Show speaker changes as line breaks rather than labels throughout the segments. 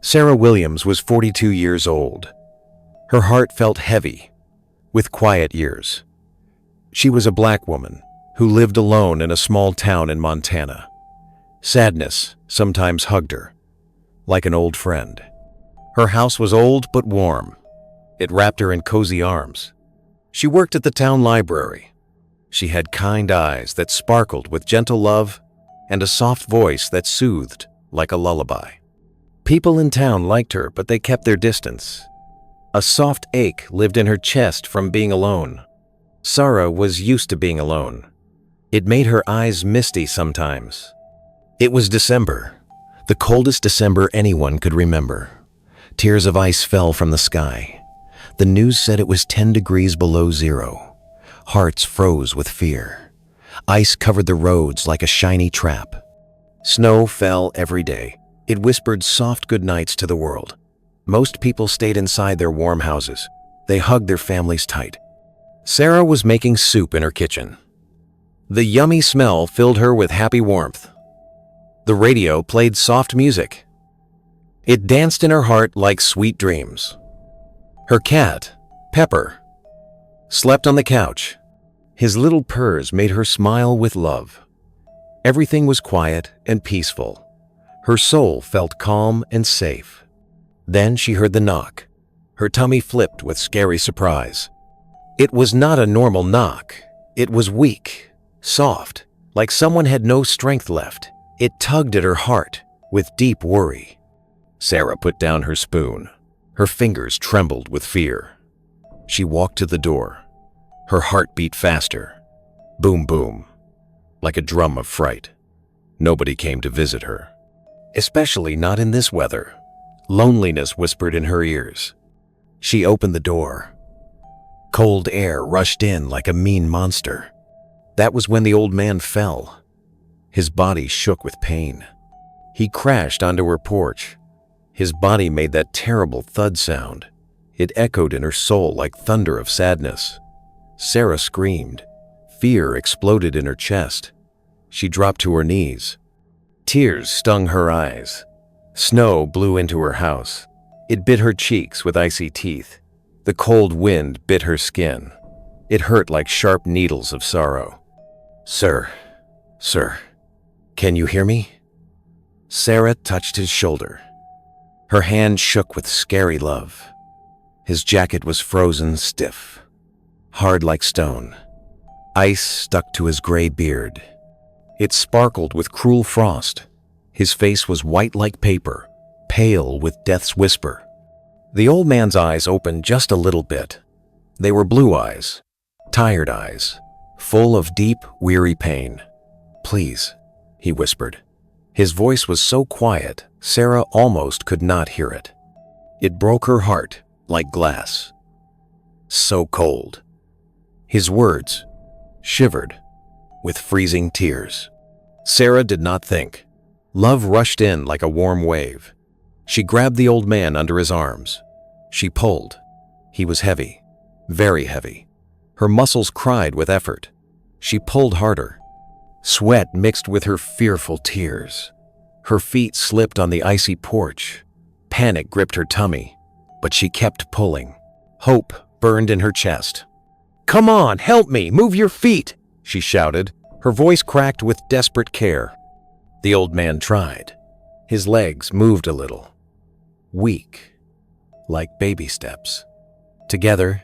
Sarah Williams was 42 years old. Her heart felt heavy, with quiet years. She was a black woman who lived alone in a small town in Montana. Sadness sometimes hugged her, like an old friend. Her house was old but warm. It wrapped her in cozy arms. She worked at the town library. She had kind eyes that sparkled with gentle love and a soft voice that soothed like a lullaby. People in town liked her, but they kept their distance. A soft ache lived in her chest from being alone. Sara was used to being alone. It made her eyes misty sometimes. It was December, the coldest December anyone could remember. Tears of ice fell from the sky. The news said it was 10 degrees below zero. Hearts froze with fear. Ice covered the roads like a shiny trap. Snow fell every day. It whispered soft goodnights to the world. Most people stayed inside their warm houses. They hugged their families tight. Sara was making soup in her kitchen. The yummy smell filled her with happy warmth. The radio played soft music. It danced in her heart like sweet dreams. Her cat, Pepper, slept on the couch. His little purrs made her smile with love. Everything was quiet and peaceful. Her soul felt calm and safe. Then she heard the knock. Her tummy flipped with scary surprise. It was not a normal knock. It was weak, soft, like someone had no strength left. It tugged at her heart with deep worry. Sara put down her spoon. Her fingers trembled with fear. She walked to the door. Her heart beat faster. Boom, boom, like a drum of fright. Nobody came to visit her. Especially not in this weather. Loneliness whispered in her ears. She opened the door. Cold air rushed in like a mean monster. That was when the old man fell. His body shook with pain. He crashed onto her porch. His body made that terrible thud sound. It echoed in her soul like thunder of sadness. Sara screamed. Fear exploded in her chest. She dropped to her knees. Tears stung her eyes. Snow blew into her house. It bit her cheeks with icy teeth. The cold wind bit her skin. It hurt like sharp needles of sorrow. Sir, can you hear me? Sara touched his shoulder. Her hand shook with scary love. His jacket was frozen stiff, hard like stone. Ice stuck to his gray beard. It sparkled with cruel frost. His face was white like paper, pale with death's whisper. The old man's eyes opened just a little bit. They were blue eyes, tired eyes, full of deep, weary pain. Please, he whispered. His voice was so quiet, Sara almost could not hear it. It broke her heart like glass. So cold. His words shivered with freezing tears. Sara did not think. Love rushed in like a warm wave. She grabbed the old man under his arms. She pulled. He was heavy, very heavy. Her muscles cried with effort. She pulled harder. Sweat mixed with her fearful tears. Her feet slipped on the icy porch. Panic gripped her tummy, but she kept pulling. Hope burned in her chest. "Come on, help me, move your feet," she shouted. Her voice cracked with desperate care. The old man tried. His legs moved a little. Weak, like baby steps. Together,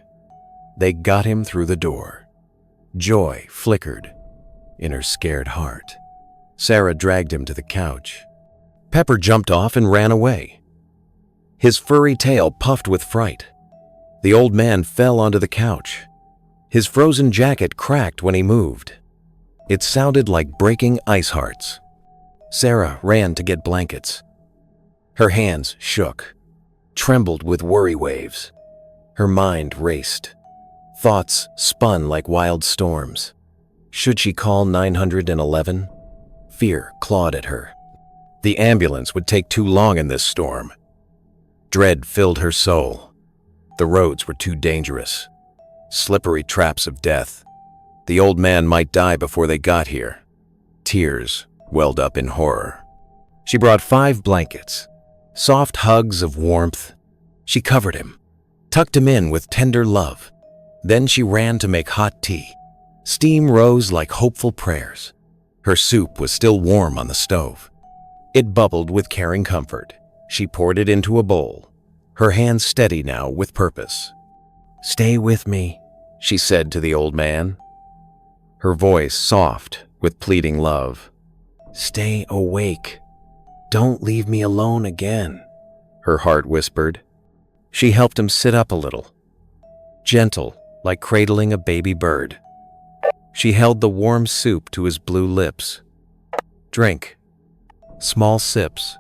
they got him through the door. Joy flickered in her scared heart. Sara dragged him to the couch. Pepper jumped off and ran away. His furry tail puffed with fright. The old man fell onto the couch. His frozen jacket cracked when he moved. It sounded like breaking ice hearts. Sara ran to get blankets. Her hands shook, trembled with worry waves. Her mind raced. Thoughts spun like wild storms. Should she call 911? Fear clawed at her. The ambulance would take too long in this storm. Dread filled her soul. The roads were too dangerous. Slippery traps of death. The old man might die before they got here. Tears welled up in horror. She brought 5 blankets. Soft hugs of warmth. She covered him, tucked him in with tender love. Then she ran to make hot tea. Steam rose like hopeful prayers. Her soup was still warm on the stove. It bubbled with caring comfort. She poured it into a bowl, her hands steady now with purpose. "Stay with me," she said to the old man, her voice soft with pleading love. "Stay awake. Don't leave me alone again," her heart whispered. She helped him sit up a little, gentle like cradling a baby bird. She held the warm soup to his blue lips. "Drink. Small sips.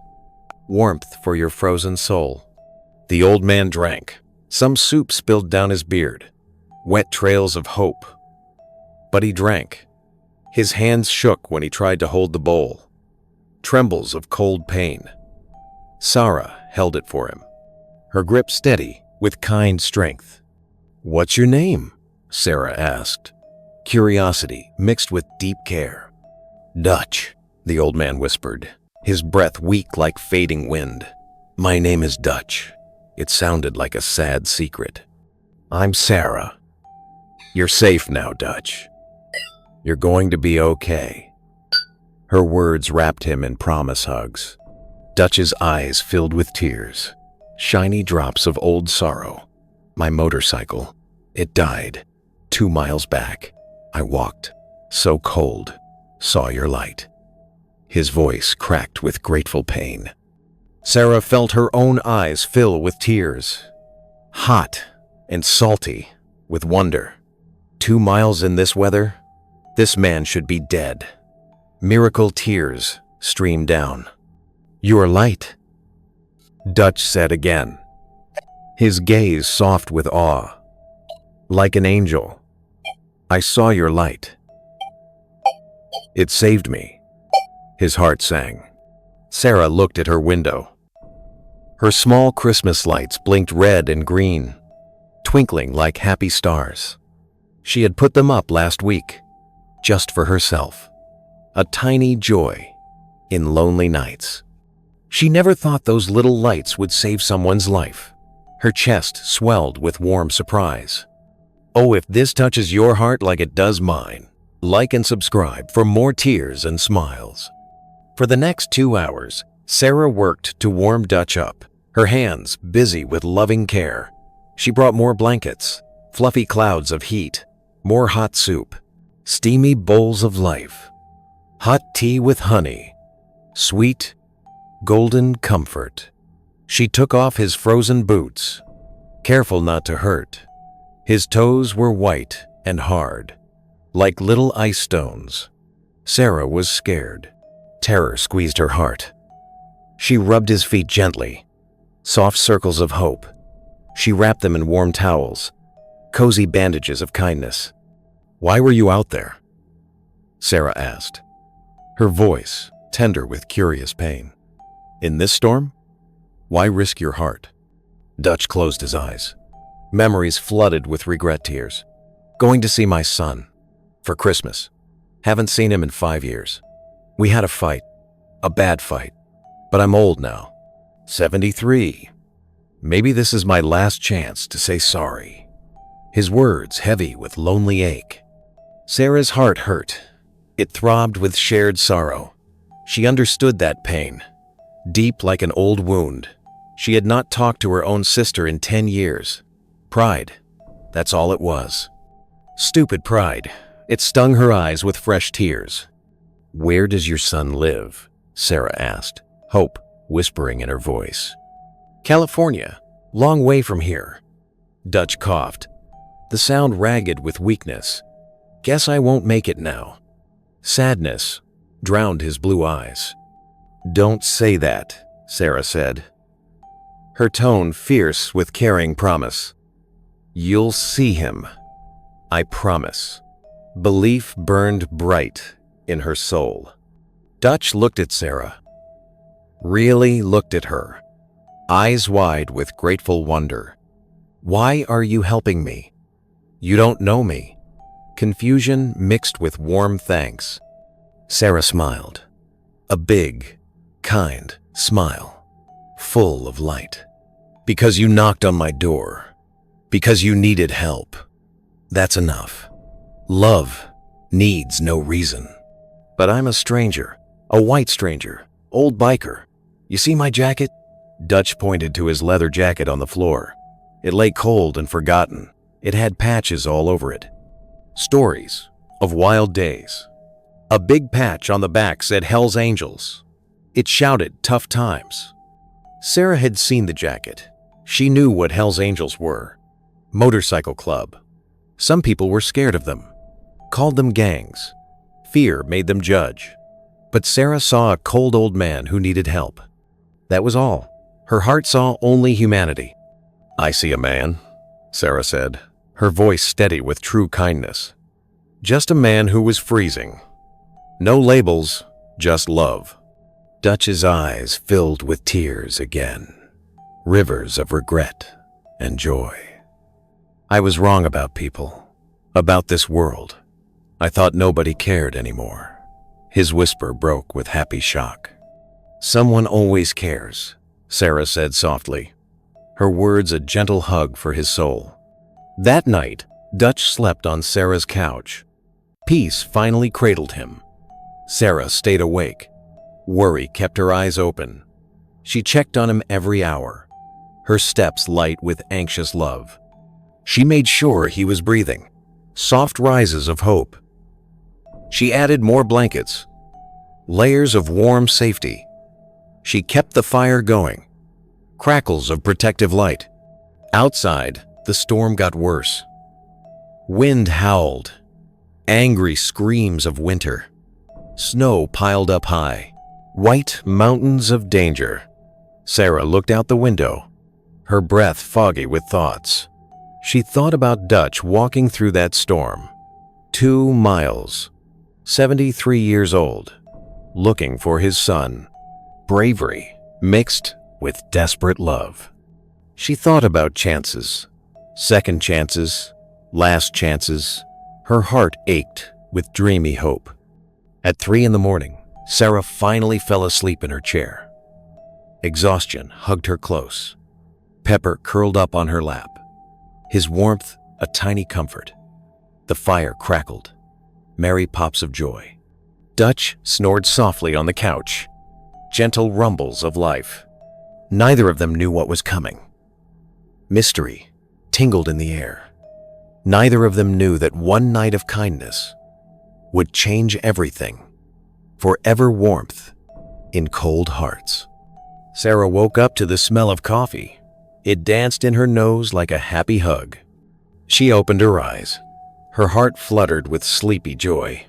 Warmth for your frozen soul." The old man drank. Some soup spilled down his beard, wet trails of hope. But he drank. His hands shook when he tried to hold the bowl, trembles of cold pain. Sara held it for him, her grip steady with kind strength. "What's your name?" Sara asked, curiosity mixed with deep care. "Dutch," the old man whispered, his breath weak like fading wind. "My name is Dutch." It sounded like a sad secret. "I'm Sara. You're safe now, Dutch. You're going to be okay." Her words wrapped him in promise hugs. Dutch's eyes filled with tears, shiny drops of old sorrow. "My motorcycle, it died 2 miles back. I walked, so cold, saw your light." His voice cracked with grateful pain. Sara felt her own eyes fill with tears, hot and salty with wonder. 2 miles in this weather? This man should be dead. Miracle tears streamed down. "Your light," Dutch said again, his gaze soft with awe. "Like an angel. I saw your light. It saved me." His heart sang. Sara looked at her window. Her small Christmas lights blinked red and green, twinkling like happy stars. She had put them up last week, just for herself. A tiny joy in lonely nights. She never thought those little lights would save someone's life. Her chest swelled with warm surprise. Oh, if this touches your heart like it does mine, like and subscribe for more tears and smiles. For the next 2 hours, Sara worked to warm Dutch up, her hands busy with loving care. She brought more blankets, fluffy clouds of heat, more hot soup, steamy bowls of life, hot tea with honey, sweet, golden comfort. She took off his frozen boots, careful not to hurt. His toes were white and hard, like little ice stones. Sara was scared. Terror squeezed her heart. She rubbed his feet gently, soft circles of hope. She wrapped them in warm towels, cozy bandages of kindness. "Why were you out there?" Sara asked, her voice tender with curious pain. "In this storm? Why risk your heart?" Dutch closed his eyes. Memories flooded with regret tears. "Going to see my son. For Christmas. Haven't seen him in 5 years. We had a fight. A bad fight. But I'm old now. 73. Maybe this is my last chance to say sorry." His words heavy with lonely ache. Sara's heart hurt. It throbbed with shared sorrow. She understood that pain, deep like an old wound. She had not talked to her own sister in 10 years. Pride, that's all it was. Stupid pride. It stung her eyes with fresh tears. "Where does your son live?" Sara asked, hope whispering in her voice. "California, long way from here." Dutch coughed, the sound ragged with weakness. "Guess I won't make it now." Sadness drowned his blue eyes. "Don't say that," Sara said, her tone fierce with caring promise. "You'll see him. I promise." Belief burned bright in her soul. Dutch looked at Sara, really looked at her, eyes wide with grateful wonder. "Why are you helping me? You don't know me." Confusion mixed with warm thanks. Sara smiled, a big, kind smile. full of light. Because you knocked on my door. Because you needed help. That's enough. Love needs no reason. But I'm a stranger, a white stranger, old biker. You see my jacket? Dutch pointed to his leather jacket on the floor. It lay cold and forgotten. It had patches all over it. Stories of wild days. A big patch on the back said Hell's Angels. It shouted tough times. Sara had seen the jacket. She knew what Hell's Angels were. Motorcycle club. Some people were scared of them, called them gangs. Fear made them judge. But Sara saw a cold old man who needed help. That was all. Her heart saw only humanity. I see a man, Sara said, her voice steady with true kindness. Just a man who was freezing. No labels, just love. Dutch's eyes filled with tears again, rivers of regret and joy. I was wrong about people, about this world. I thought nobody cared anymore. His whisper broke with happy shock. Someone always cares, Sara said softly, her words a gentle hug for his soul. That night, Dutch slept on Sara's couch. Peace finally cradled him. Sara stayed awake. Worry kept her eyes open. She checked on him every hour, her steps light with anxious love. She made sure he was breathing, soft rises of hope. She added more blankets, layers of warm safety. She kept the fire going, crackles of protective light. Outside, the storm got worse. Wind howled, angry screams of winter. Snow piled up high, white mountains of danger. Sara looked out the window, her breath foggy with thoughts. She thought about Dutch walking through that storm. 2 miles, 73 years old, looking for his son. Bravery mixed with desperate love. She thought about chances, second chances, last chances. Her heart ached with dreamy hope. At 3 a.m, Sara finally fell asleep in her chair. Exhaustion hugged her close. Pepper curled up on her lap, his warmth a tiny comfort. The fire crackled, merry pops of joy. Dutch snored softly on the couch, gentle rumbles of life. Neither of them knew what was coming. Mystery tingled in the air. Neither of them knew that one night of kindness would change everything. Forever warmth in cold hearts. Sara woke up to the smell of coffee. It danced in her nose like a happy hug. She opened her eyes. Her heart fluttered with sleepy joy.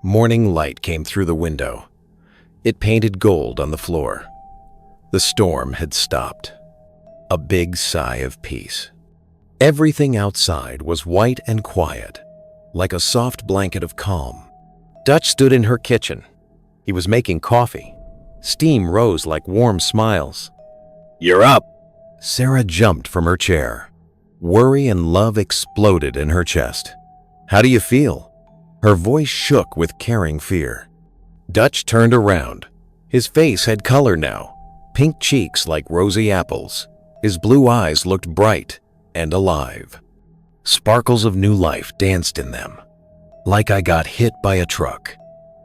Morning light came through the window. It painted gold on the floor. The storm had stopped. A big sigh of peace. Everything outside was white and quiet, like a soft blanket of calm. Dutch stood in her kitchen. He was making coffee. Steam rose like warm smiles. "You're up!" Sara jumped from her chair. Worry and love exploded in her chest. "How do you feel?" Her voice shook with caring fear. Dutch turned around. His face had color now, pink cheeks like rosy apples. His blue eyes looked bright and alive. Sparkles of new life danced in them. "Like I got hit by a truck,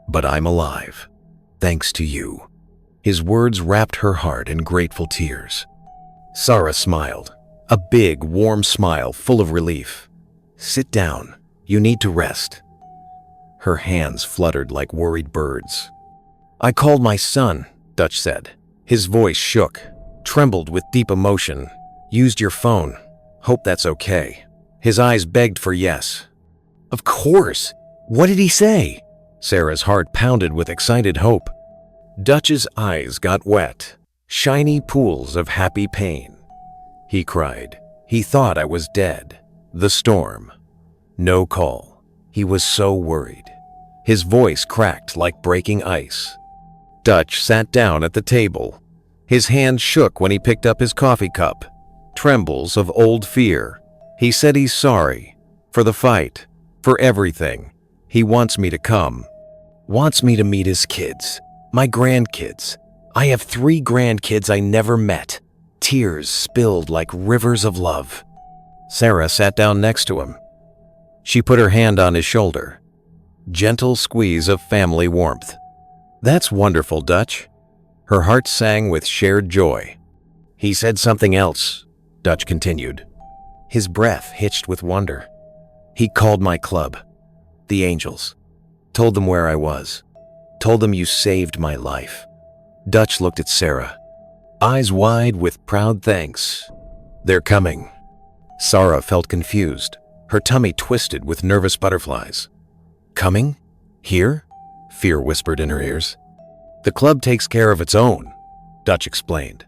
but I'm alive, thanks to you." His words wrapped her heart in grateful tears. Sara smiled, a big, warm smile full of relief. "Sit down. You need to rest." Her hands fluttered like worried birds. "I called my son," Dutch said. His voice shook, trembled with deep emotion. "Used your phone. Hope that's okay." His eyes begged for yes. "Of course. What did he say?" Sara's heart pounded with excited hope. Dutch's eyes got wet, shiny pools of happy pain. He cried. "He thought I was dead." The storm. No call. He was so worried. His voice cracked like breaking ice. Dutch sat down at the table. His hand shook when he picked up his coffee cup. Trembles of old fear. He said he's sorry. For the fight. For everything. He wants me to come. Wants me to meet his kids. My grandkids. I have 3 grandkids I never met. Tears spilled like rivers of love. Sara sat down next to him. She put her hand on his shoulder. Gentle squeeze of family warmth. That's wonderful, Dutch. Her heart sang with shared joy. He said something else, Dutch continued. His breath hitched with wonder. He called my club, the Angels. Told them where I was. Told them you saved my life. Dutch looked at Sara, eyes wide with proud thanks. They're coming. Sara felt confused, her tummy twisted with nervous butterflies. Coming? Here? Fear whispered in her ears. The club takes care of its own, Dutch explained,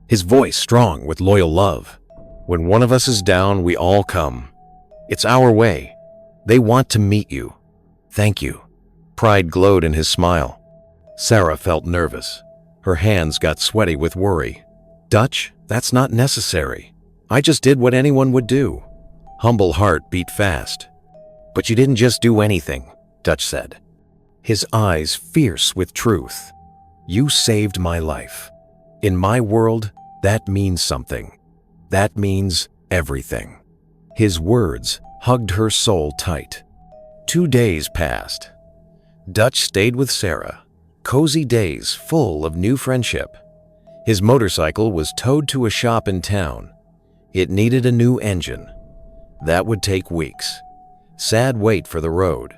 his voice strong with loyal love. When one of us is down, we all come. It's our way. They want to meet you. Thank you. Pride glowed in his smile. Sara felt nervous. Her hands got sweaty with worry. Dutch, that's not necessary. I just did what anyone would do. Humble heart beat fast. But you didn't just do anything, Dutch said, his eyes fierce with truth. You saved my life. In my world, that means something. That means everything. His words hugged her soul tight. 2 days passed. Dutch stayed with Sara. Cozy days full of new friendship. His motorcycle was towed to a shop in town. It needed a new engine. That would take weeks. Sad wait for the road.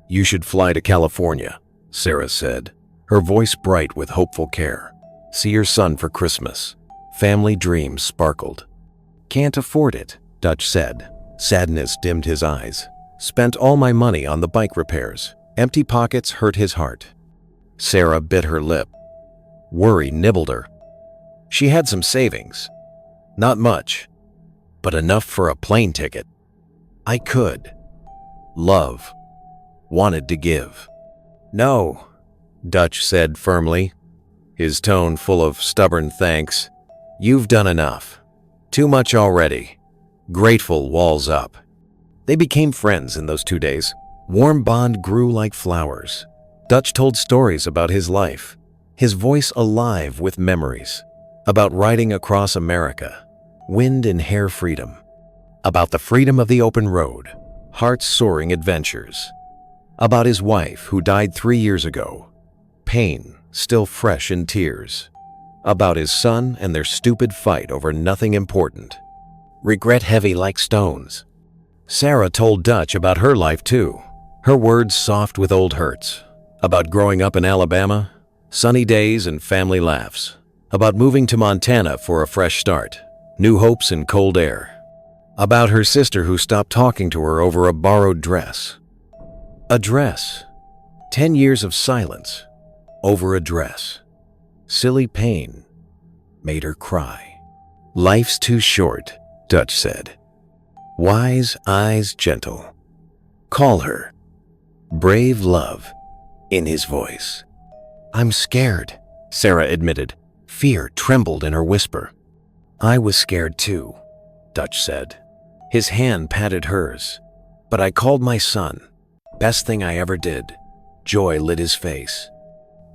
You should fly to California, Sara said, her voice bright with hopeful care. See your son for Christmas. Family dreams sparkled. Can't afford it, Dutch said. Sadness dimmed his eyes. Spent all my money on the bike repairs. Empty pockets hurt his heart. Sara bit her lip. Worry nibbled her. She had some savings. Not much, but enough for a plane ticket. I could. Love. Wanted to give. No, Dutch said firmly, his tone full of stubborn thanks. You've done enough. Too much already. Grateful walls up. They became friends in those 2 days. Warm bond grew like flowers. Dutch told stories about his life, his voice alive with memories. About riding across America, wind and hair freedom. About the freedom of the open road, heart-soaring adventures. About his wife who died 3 years ago, pain still fresh in tears. About his son and their stupid fight over nothing important. Regret heavy like stones. Sara told Dutch about her life too, her words soft with old hurts. About growing up in Alabama, sunny days and family laughs. About moving to Montana for a fresh start, new hopes and cold air. About her sister who stopped talking to her over a borrowed dress. A dress. 10 years of silence over a dress. Silly pain made her cry. Life's too short, Dutch said. Wise eyes gentle. Call her. Brave love in his voice. I'm scared, Sara admitted. Fear trembled in her whisper. I was scared too, Dutch said. His hand patted hers. But I called my son. Best thing I ever did. Joy lit his face.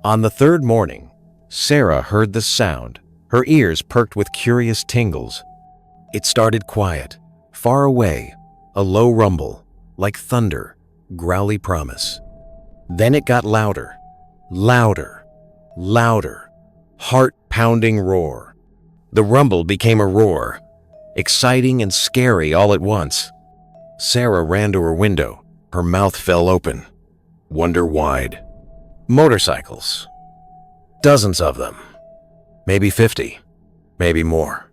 On the 3rd morning, Sara heard the sound, her ears perked with curious tingles. It started quiet, far away, a low rumble, like thunder, growly promise. Then it got louder, louder, louder, heart-pounding roar. The rumble became a roar, exciting and scary all at once. Sara ran to her window, her mouth fell open, wonder wide. Motorcycles. Dozens of them. Maybe 50, maybe more.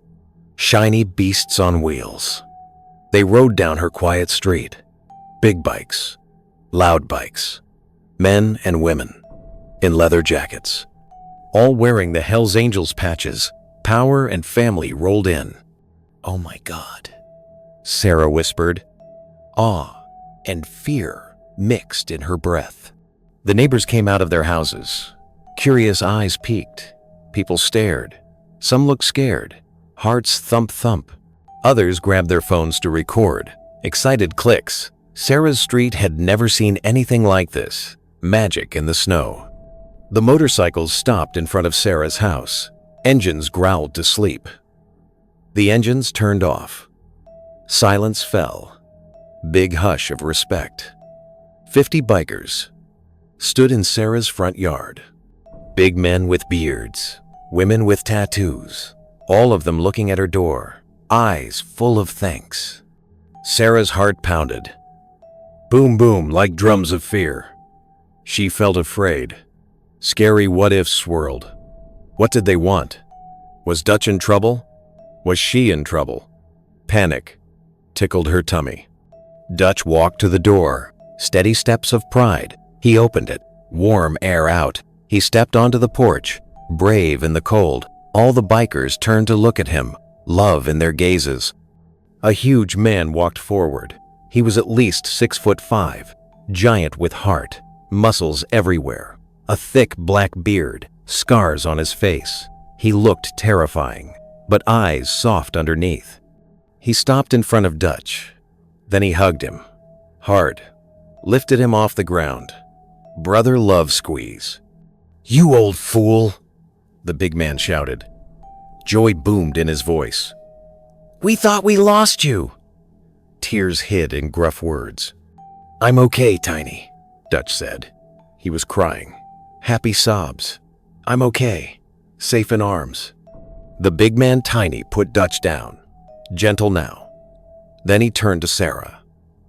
Shiny beasts on wheels. They rode down her quiet street. Big bikes, loud bikes, men and women in leather jackets, all wearing the Hells Angels patches. Power and family rolled in. Oh my God, Sara whispered. Awe and fear mixed in her breath. The neighbors came out of their houses. Curious eyes peeked. People stared. Some looked scared. Hearts thump-thump. Others grabbed their phones to record. Excited clicks. Sara's street had never seen anything like this. Magic in the snow. The motorcycles stopped in front of Sara's house. Engines growled to sleep. The engines turned off. Silence fell. Big hush of respect. 50 bikers stood in Sara's front yard. Big men with beards, women with tattoos, all of them looking at her door, eyes full of thanks. Sara's heart pounded. Boom, boom, like drums of fear. She felt afraid. Scary what-ifs swirled. What did they want? Was Dutch in trouble? Was she in trouble? Panic tickled her tummy. Dutch walked to the door. Steady steps of pride. He opened it. Warm air out. He stepped onto the porch. Brave in the cold. All the bikers turned to look at him, love in their gazes. A huge man walked forward. He was at least 6'5", giant with heart, muscles everywhere, a thick black beard, scars on his face. He looked terrifying, but eyes soft underneath. He stopped in front of Dutch. Then he hugged him, hard, lifted him off the ground. Brother love squeeze. "You old fool," the big man shouted. Joy boomed in his voice. "We thought we lost you." Tears hid in gruff words. "I'm okay, Tiny," Dutch said. He was crying. Happy sobs. "I'm okay. Safe in arms." The big man Tiny put Dutch down. Gentle now. Then he turned to Sara.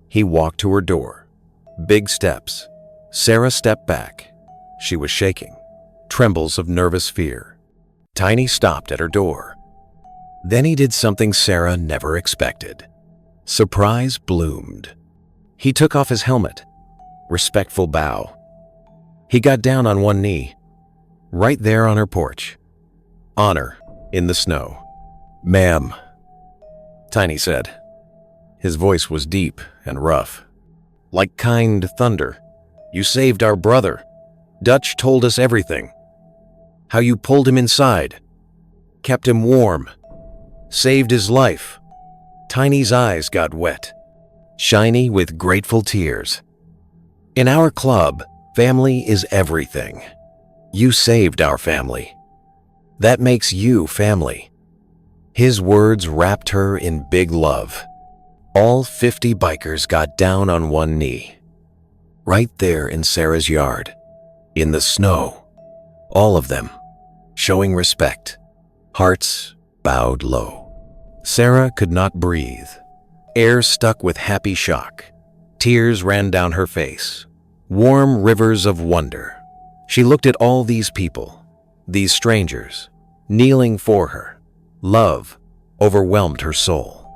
He walked to her door. Big steps. Sara stepped back. She was shaking. Trembles of nervous fear. Tiny stopped at her door. Then he did something Sara never expected. Surprise bloomed. He took off his helmet. Respectful bow. He got down on one knee. Right there on her porch. Honor in the snow. "Ma'am," Tiny said. His voice was deep and rough. "Like kind thunder. You saved our brother. Dutch told us everything. How you pulled him inside. Kept him warm. Saved his life." Tiny's eyes got wet, shiny with grateful tears. "In our club, family is everything. You saved our family. That makes you family." His words wrapped her in big love. All 50 bikers got down on one knee. Right there in Sara's yard, in the snow. All of them, showing respect. Hearts bowed low. Sara could not breathe. Air stuck with happy shock. Tears ran down her face. Warm rivers of wonder. She looked at all these people, these strangers, kneeling for her. Love overwhelmed her soul.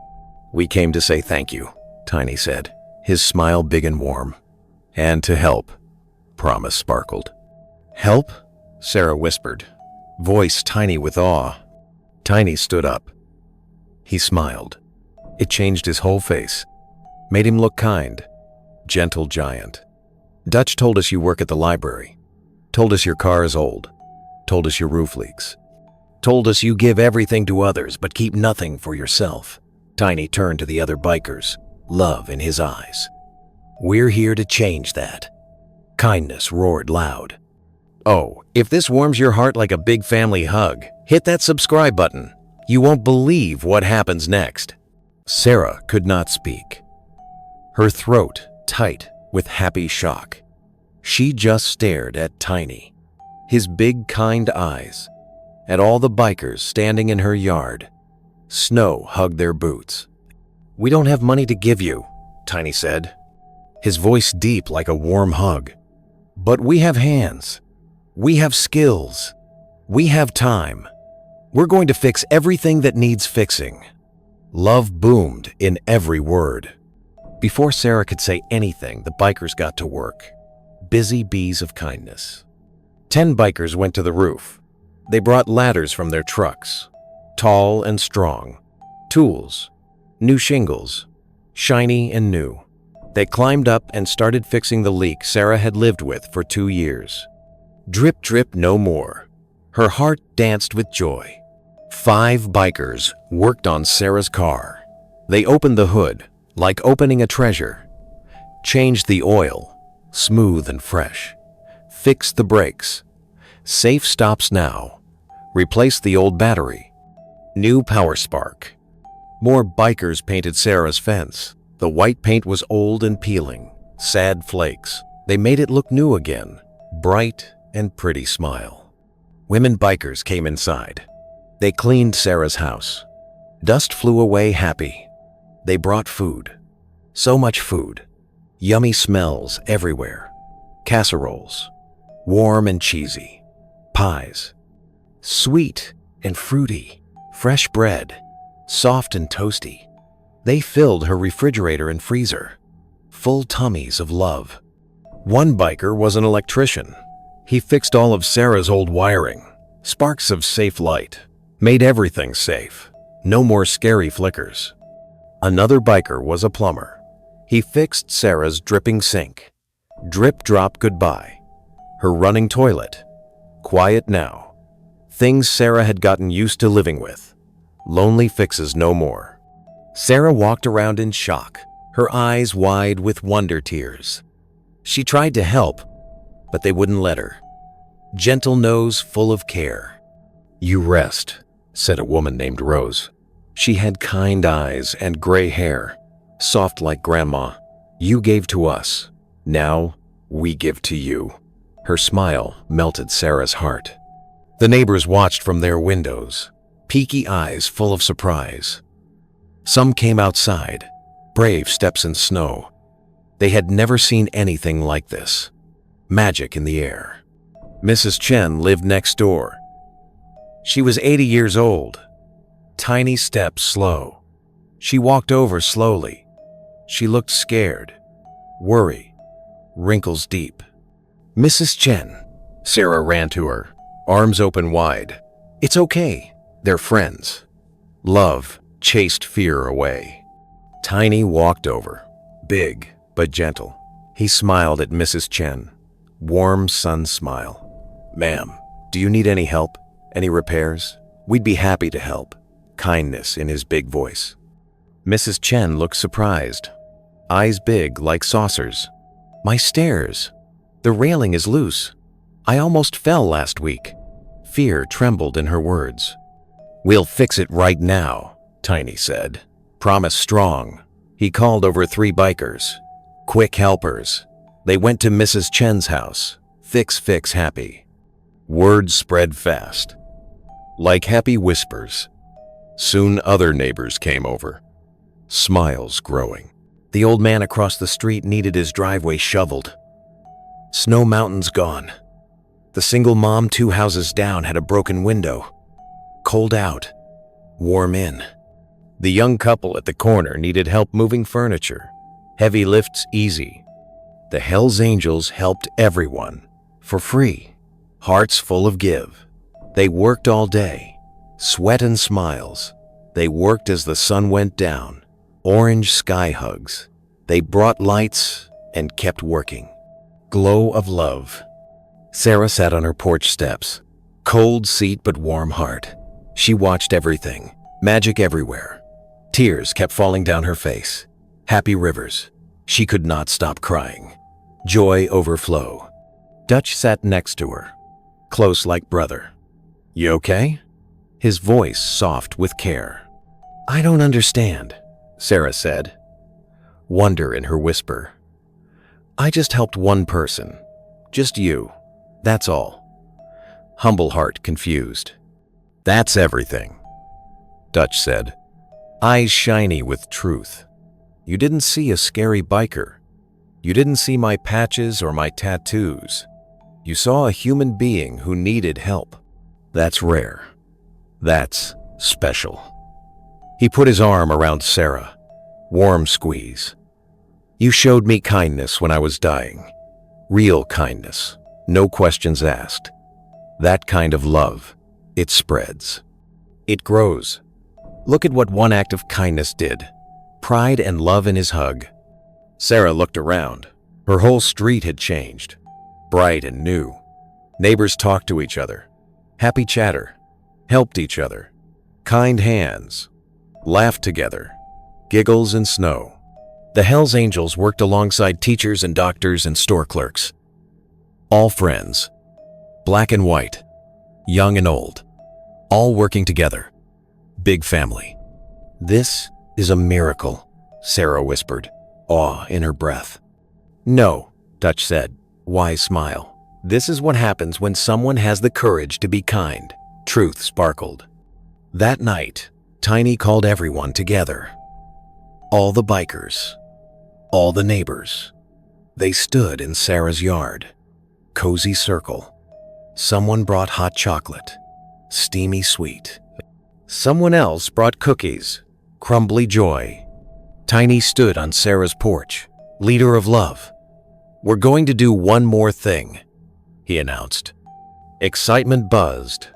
"We came to say thank you," Tiny said, his smile big and warm. "And to help," promise sparkled. "Help?" Sara whispered, voice tiny with awe. Tiny stood up. He smiled. It changed his whole face, made him look kind, gentle giant. "Dutch told us you work at the library, told us your car is old, told us your roof leaks, told us you give everything to others but keep nothing for yourself." Tiny turned to the other bikers, love in his eyes. "We're here to change that." Kindness roared loud. Oh, if this warms your heart like a big family hug, hit that subscribe button. You won't believe what happens next. Sara could not speak. Her throat tight with happy shock. She just stared at Tiny, his big kind eyes, at all the bikers standing in her yard. Snow hugged their boots. "We don't have money to give you," Tiny said, his voice deep like a warm hug. "But we have hands. We have skills. We have time. We're going to fix everything that needs fixing." Love boomed in every word. Before Sara could say anything, the bikers got to work. Busy bees of kindness. 10 bikers went to the roof. They brought ladders from their trucks, tall and strong, tools, new shingles, shiny and new. They climbed up and started fixing the leak Sara had lived with for 2 years. Drip, drip, no more. Her heart danced with joy. 5 bikers worked on Sara's car. They opened the hood, like opening a treasure, changed the oil, smooth and fresh, fixed the brakes, Safe stops now. Replace the old battery. New power spark. More bikers painted Sara's fence. The white paint was old and peeling. Sad flakes. They made it look new again. Bright and pretty smile. Women bikers came inside. They cleaned Sara's house. Dust flew away happy. They brought food. So much food. Yummy smells everywhere. Casseroles. Warm and cheesy. Pies. Sweet and fruity. Fresh bread. Soft and toasty. They filled her refrigerator and freezer. Full tummies of love. One biker was an electrician. He fixed all of Sara's old wiring. Sparks of safe light. Made everything safe. No more scary flickers. Another biker was a plumber. He fixed Sara's dripping sink. Drip drop goodbye. Her running toilet. Quiet now. Things Sara had gotten used to living with. Lonely fixes no more. Sara walked around in shock, her eyes wide with wonder tears. She tried to help, but they wouldn't let her. Gentle nose full of care. "You rest," said a woman named Rose. She had kind eyes and gray hair, soft like grandma. "You gave to us. Now we give to you." Her smile melted Sara's heart. The neighbors watched from their windows, peaky eyes full of surprise. Some came outside, brave steps in snow. They had never seen anything like this. Magic in the air. Mrs. Chen lived next door. She was 80 years old. Tiny steps slow. She walked over slowly. She looked scared. Worry. Wrinkles deep. "Mrs. Chen." Sara ran to her, arms open wide. "It's okay. They're friends." Love chased fear away. Tiny walked over, big but gentle. He smiled at Mrs. Chen. Warm sun smile. "Ma'am, do you need any help? Any repairs? We'd be happy to help." Kindness in his big voice. Mrs. Chen looked surprised. Eyes big like saucers. "My stairs. The railing is loose. I almost fell last week." Fear trembled in her words. "We'll fix it right now," Tiny said. Promise strong. He called over 3 bikers. Quick helpers. They went to Mrs. Chen's house. Fix happy. Word spread fast. Like happy whispers. Soon other neighbors came over. Smiles growing. The old man across the street needed his driveway shoveled. Snow mountains gone. The single mom 2 houses down had a broken window. Cold out. Warm in. The young couple at the corner needed help moving furniture. Heavy lifts easy. The Hells Angels helped everyone. For free. Hearts full of give. They worked all day. Sweat and smiles. They worked as the sun went down. Orange sky hugs. They brought lights and kept working. Glow of love. Sara sat on her porch steps. Cold seat but warm heart. She watched everything. Magic everywhere. Tears kept falling down her face. Happy rivers. She could not stop crying. Joy overflow. Dutch sat next to her. Close like brother. "You okay?" His voice soft with care. "I don't understand," Sara said. Wonder in her whisper. "I just helped one person. Just you. That's all." Humble heart confused. "That's everything," Dutch said. Eyes shiny with truth. "You didn't see a scary biker. You didn't see my patches or my tattoos. You saw a human being who needed help. That's rare. That's special." He put his arm around Sara. Warm squeeze. "You showed me kindness when I was dying. Real kindness. No questions asked. That kind of love, it spreads. It grows. Look at what one act of kindness did. Pride and love in his hug." Sara looked around. Her whole street had changed. Bright and new. Neighbors talked to each other. Happy chatter. Helped each other. Kind hands. Laughed together. Giggles and snow. The Hells Angels worked alongside teachers and doctors and store clerks. All friends. Black and white, young and old, all working together. Big family. "This is a miracle," Sara whispered, awe in her breath. "No," Dutch said, wise smile. "This is what happens when someone has the courage to be kind." Truth sparkled. That night, Tiny called everyone together. All the bikers, all the neighbors. They stood in Sara's yard. Cozy circle. Someone brought hot chocolate, steamy sweet. Someone else brought cookies, crumbly joy. Tiny stood on Sara's porch, leader of love. "We're going to do one more thing," he announced. Excitement buzzed.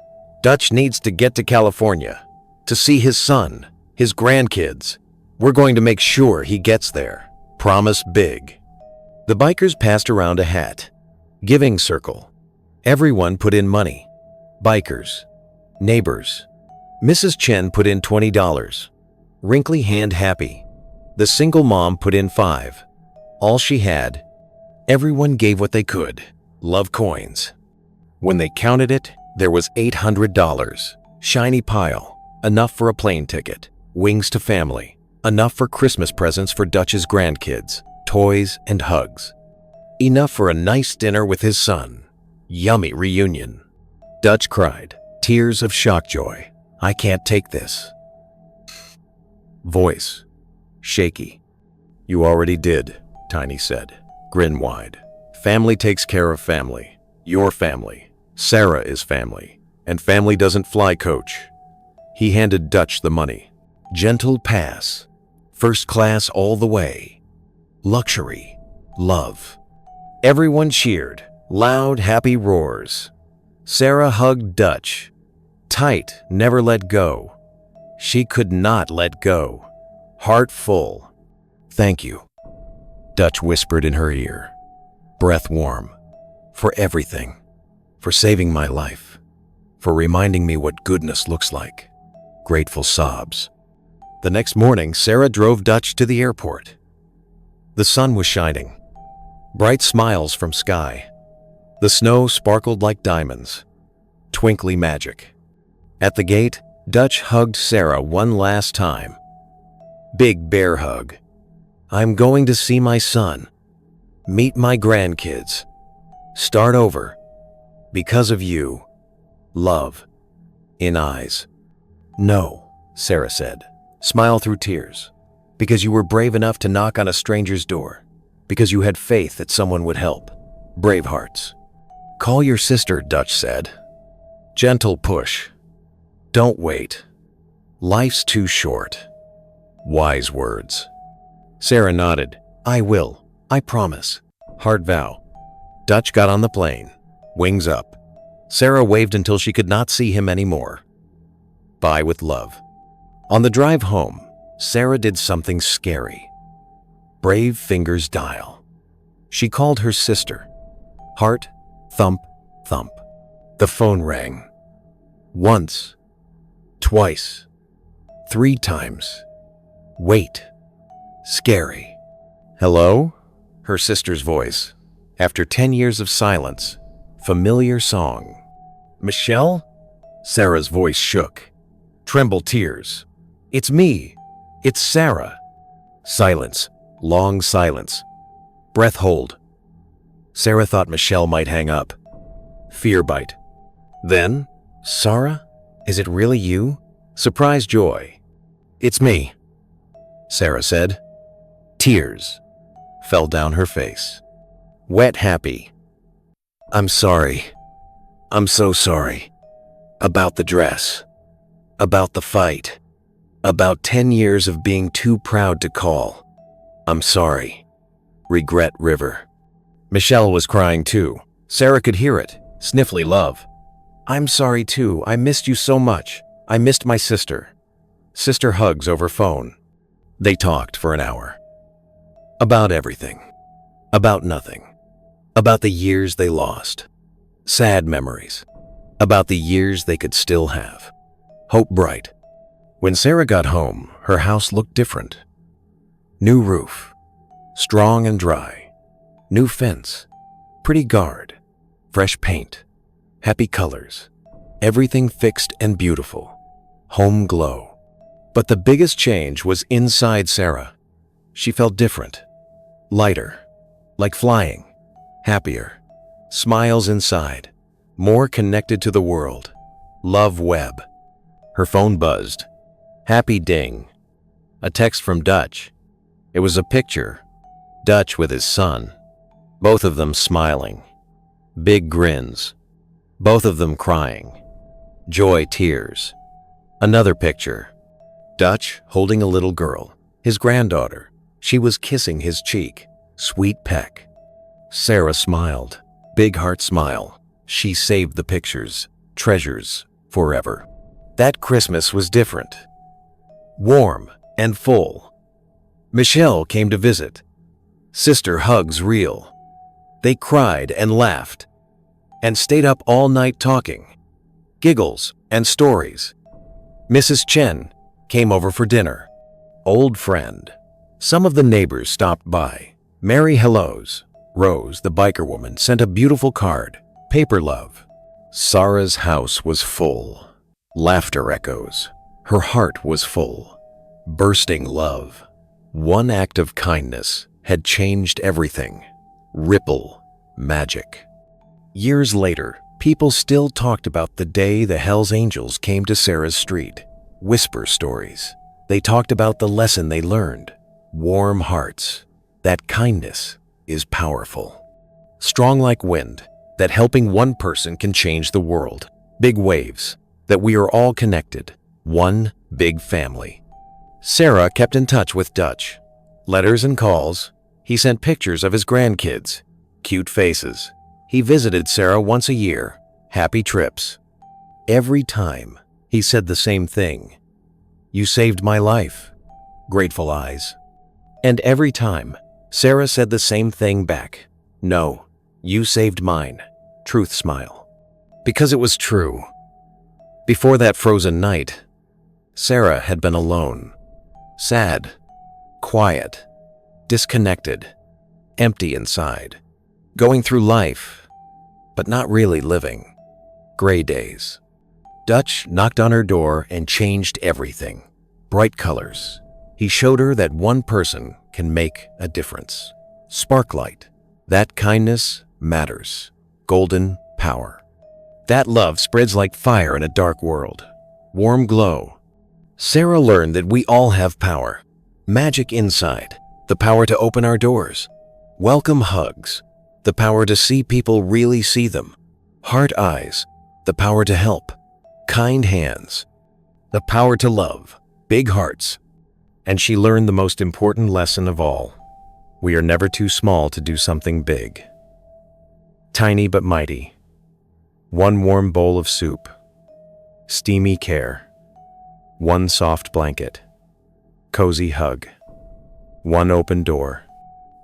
Dutch needs to get to California, to see his son, his grandkids. We're going to make sure he gets there. Promise big. The bikers passed around a hat. Giving circle. Everyone put in money. Bikers, neighbors. Mrs. Chen put in $20. Wrinkly hand happy. The single mom put in $5. All she had. Everyone gave what they could. Love coins. When they counted it, there was $800. Shiny pile. Enough for a plane ticket. Wings to family. Enough for Christmas presents for Dutch's grandkids. Toys and hugs. Enough for a nice dinner with his son. Yummy reunion. Dutch cried, tears of shock joy. "I can't take this." Voice, shaky. "You already did," Tiny said, grin wide. "Family takes care of family. Your family. Sara is family. And family doesn't fly coach." He handed Dutch the money. Gentle pass. First class all the way. Luxury. Love. Everyone cheered. Loud, happy roars. Sara hugged Dutch. Tight, never let go. She could not let go. Heart full. "Thank you," Dutch whispered in her ear. Breath warm. "For everything. For saving my life. For reminding me what goodness looks like." Grateful sobs. The next morning, Sara drove Dutch to the airport. The sun was shining. Bright smiles from sky. The snow sparkled like diamonds. Twinkly magic. At the gate, Dutch hugged Sara one last time. Big bear hug. "I'm going to see my son. Meet my grandkids. Start over. Because of you. Love." In eyes. "No," Sara said. Smile through tears. "Because you were brave enough to knock on a stranger's door. Because you had faith that someone would help. Brave hearts." "Call your sister," Dutch said. Gentle push. "Don't wait. Life's too short." Wise words. Sara nodded. "I will. I promise." Hard vow. Dutch got on the plane. Wings up. Sara waved until she could not see him anymore. Bye with love. On the drive home, Sara did something scary. Brave fingers dial. She called her sister. Heart, thump, thump. The phone rang. Once. Twice. 3 times. Wait. Scary. "Hello?" Her sister's voice. After 10 years of silence, familiar song. "Michelle?" Sara's voice shook. Tremble tears. "It's me. It's Sara." Silence. Long silence. Breath hold. Sara thought Michelle might hang up. Fear bite. Then, "Sara? Is it really you?" Surprise joy. "It's me," Sara said. Tears fell down her face. Wet happy. "I'm sorry. I'm so sorry. About the dress. About the fight. About 10 years of being too proud to call. I'm sorry. Regret river." Michelle was crying too. Sara could hear it. Sniffly love. "I'm sorry too. I missed you so much. I missed my sister." Sister hugs over phone. They talked for an hour. About everything. About nothing. About the years they lost. Sad memories. About the years they could still have. Hope bright. When Sara got home, her house looked different. New roof. Strong and dry. New fence. Pretty guard. Fresh paint. happy colors, everything fixed and beautiful, home glow. But the biggest change was inside Sara. She felt different, lighter, like flying, happier, smiles inside, more connected to the world. Love web. Her phone buzzed. Happy ding. A text from Dutch. It was a picture. Dutch with his son. Both of them smiling. Big grins. Both of them crying. Joy tears. Another picture. Dutch holding a little girl, his granddaughter. She was kissing his cheek. Sweet peck. Sara smiled. Big heart smile. She saved the pictures, treasures, forever. That Christmas was different. Warm and full. Michelle came to visit. Sister hugs real. They cried and laughed and stayed up all night talking. Giggles and stories. Mrs. Chen came over for dinner. Old friend. Some of the neighbors stopped by. Merry hellos. Rose, the biker woman, sent a beautiful card. Paper love. Sara's house was full. Laughter echoes. Her heart was full. Bursting love. One act of kindness had changed everything. Ripple magic. Years later, people still talked about the day the Hells Angels came to Sara's street. Whisper stories. They talked about the lesson they learned. Warm hearts. That kindness is powerful. Strong like wind, that helping one person can change the world. Big waves, that we are all connected. One big family. Sara kept in touch with Dutch. Letters and calls. He sent pictures of his grandkids. Cute faces. He visited Sara once a year. Happy trips. Every time, he said the same thing. You saved my life. Grateful eyes. And every time, Sara said the same thing back. No, you saved mine. Truth smile. Because it was true. Before that frozen night, Sara had been alone. Sad. Quiet. Disconnected. Empty inside. Going through life, but not really living. Gray days. Dutch knocked on her door and changed everything. Bright colors. He showed her that one person can make a difference. Sparklight. That kindness matters. Golden power. That love spreads like fire in a dark world. Warm glow. Sara learned that we all have power. Magic inside. The power to open our doors. Welcome hugs. The power to see people really see them. Heart eyes. The power to help. Kind hands. The power to love. Big hearts. And she learned the most important lesson of all. We are never too small to do something big. Tiny but mighty. One warm bowl of soup. Steamy care. One soft blanket. Cozy hug. One open door.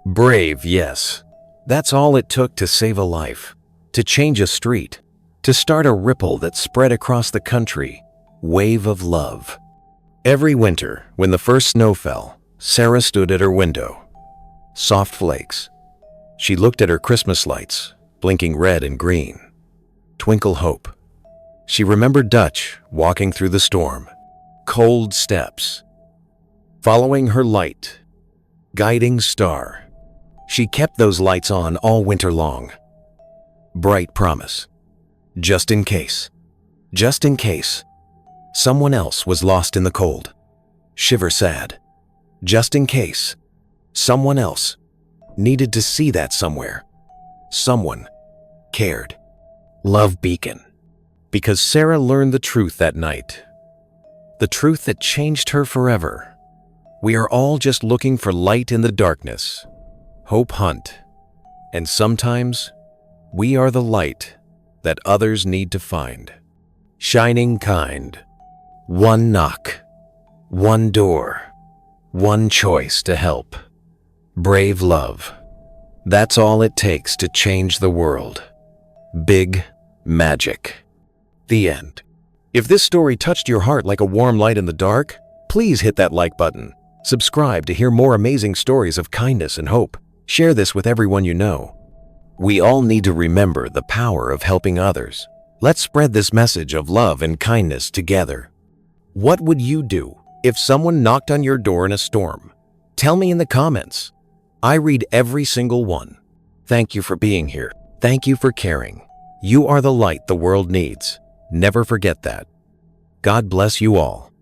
Brave, yes. That's all it took to save a life. To change a street. To start a ripple that spread across the country. Wave of love. Every winter, when the first snow fell, Sara stood at her window. Soft flakes. She looked at her Christmas lights, blinking red and green. Twinkle hope. She remembered Dutch walking through the storm. Cold steps. Following her light. Guiding star. She kept those lights on all winter long. Bright promise. Just in case. Just in case. Someone else was lost in the cold. Shiver sad. Just in case. Someone else needed to see that somewhere. Someone cared. Love beacon. Because Sara learned the truth that night. The truth that changed her forever. We are all just looking for light in the darkness. Hope hunt. And sometimes, we are the light that others need to find. Shining kind. One knock. One door. One choice to help. Brave love. That's all it takes to change the world. Big magic. The end. If this story touched your heart like a warm light in the dark, please hit that like button. Subscribe to hear more amazing stories of kindness and hope. Share this with everyone you know. We all need to remember the power of helping others. Let's spread this message of love and kindness together. What would you do if someone knocked on your door in a storm? Tell me in the comments. I read every single one. Thank you for being here. Thank you for caring. You are the light the world needs. Never forget that. God bless you all.